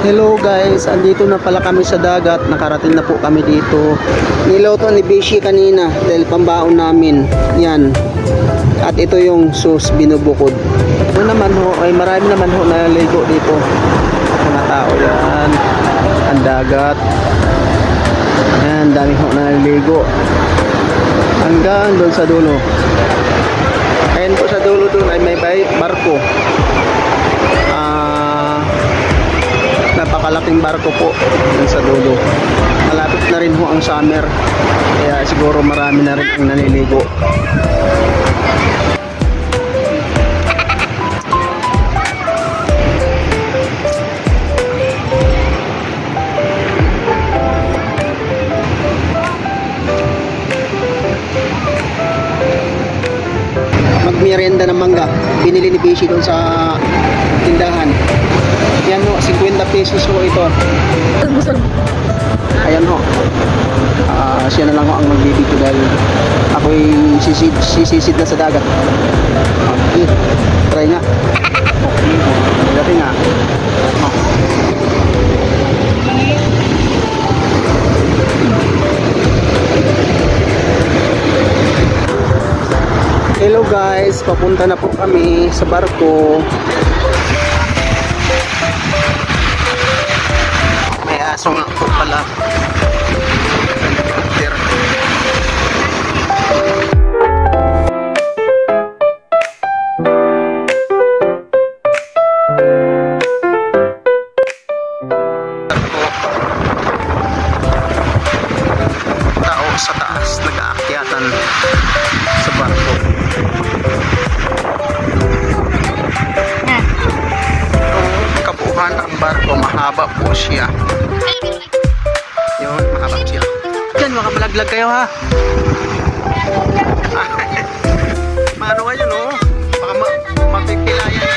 Hello guys, andito na pala kami sa dagat. Nakarating na po kami dito. Niloto ni Bishi kanina dahil pambaon namin. Yan. At ito yung sus binubukod. Ito naman ho, ay marami naman ho naliligo dito. Mga tao yan. Ang dagat. Ayan, dami ho naliligo. Hanggang doon sa dulo. Ayan po sa dulo doon ay may barko. Napakalaking barko po dun sa dulo. Malapit na rin ho ang summer, kaya siguro marami na rin ang naliligo. Magmerienda ng mangga binili ni Bishi doon sa tindahan. Yan ho, 50 pesos ho ito. Ayan ho. Siya na lang ho ang magbibigyo dahil ako'y sisisid na sa dagat. Okay. Try nga. Dati nga. Hello guys, papunta na po kami sa barko. May aso nga po pala. Tao sa taas, nag-aakyatan sa barko. Kabuuan ang barko, mahaba po siya. Yun, mahaba siya. Diyan, makamalaglag kayo ha. Mano kayo no? Baka mapipilayan.